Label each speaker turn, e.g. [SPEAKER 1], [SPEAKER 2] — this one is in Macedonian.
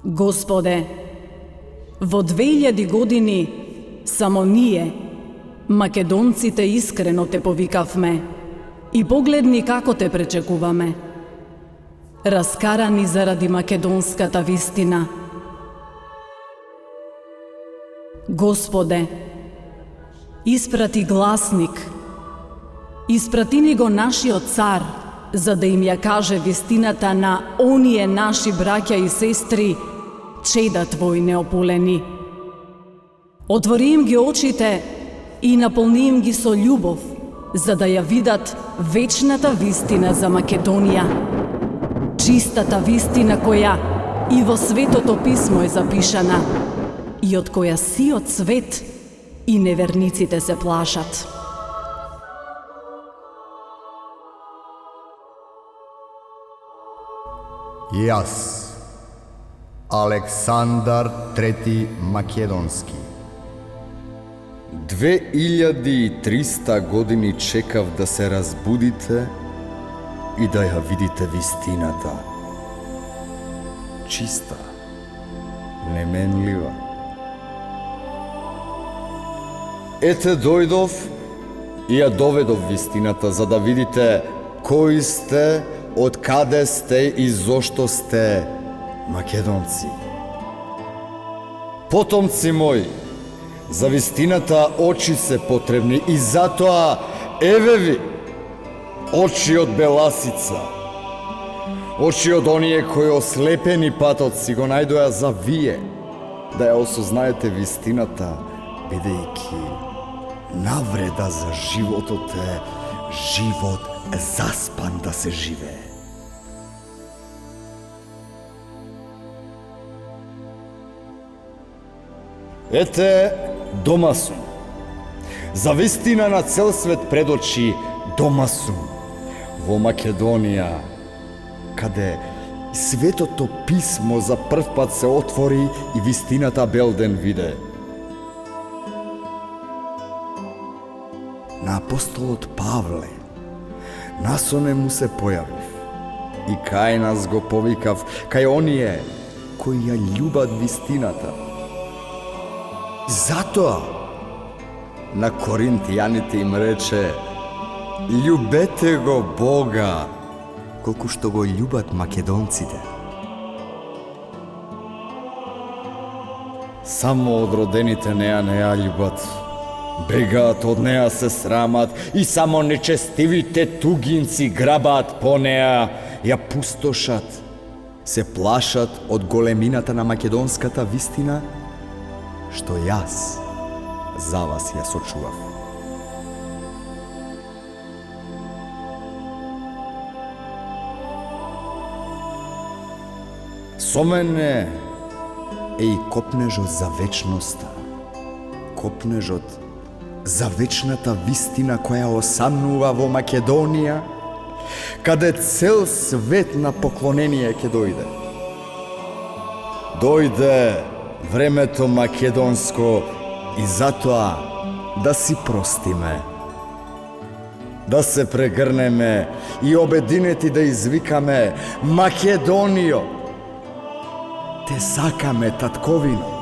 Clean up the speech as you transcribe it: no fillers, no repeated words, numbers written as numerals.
[SPEAKER 1] Господе, во 2000 години само ние, македонците, искрено те повикавме и погледни како те пречекуваме. Раскарани заради македонската вистина. Господе, испрати гласник, испрати ни го нашиот цар, за да им ја каже вистината на оние наши браќа и сестри, чеда Твои неополени. Отвори им ги очите и наполни им ги со љубов, за да ја видат вечната вистина за Македонија. Чистата вистина која и во Светото Писмо е запишана и од која сиот свет и неверниците се плашат.
[SPEAKER 2] Јас, Александар III Македонски,
[SPEAKER 3] 2300 години чекав да се разбудите и да ја видите вистината. Чиста, неменлива. Ете дојдов и ја доведов вистината, за да видите кои сте, од каде сте и зошто сте македонци. Потомци мои, за вистината очи се потребни и затоа еве ви очи од беласица, очи од оние кои ослепени патот си го најдоа за вие, да ја осознаете вистината, бидејќи навреда за животот е живот заспан да се живее. Ете, дома сум. За вистина на цел свет пред очи дома сум. Во Македонија, каде Светото Писмо за прв пат се отвори и вистината белден виде. На апостолот Павле, насоне му се појавив и кај нас го повикав, кај оние кои ја љубат вистината. Затоа на коринтијаните им рече: љубете го Бога, колку што го љубат македонците. Само одродените не ја љубат, бегаат од неа, се срамат и само нечестивите тугинци грабаат по неа, ја пустошат, се плашат од големината на македонската вистина, што јас за вас ја сочував. Со мене е и копнежот за вечноста, копнежот за вечната вистина која осамнува во Македонија, каде цел свет на поклонение ќе дојде. Дојде времето македонско и затоа да си простиме, да се прегрнеме и обединети да извикаме: Македонијо, те сакаме, татковино.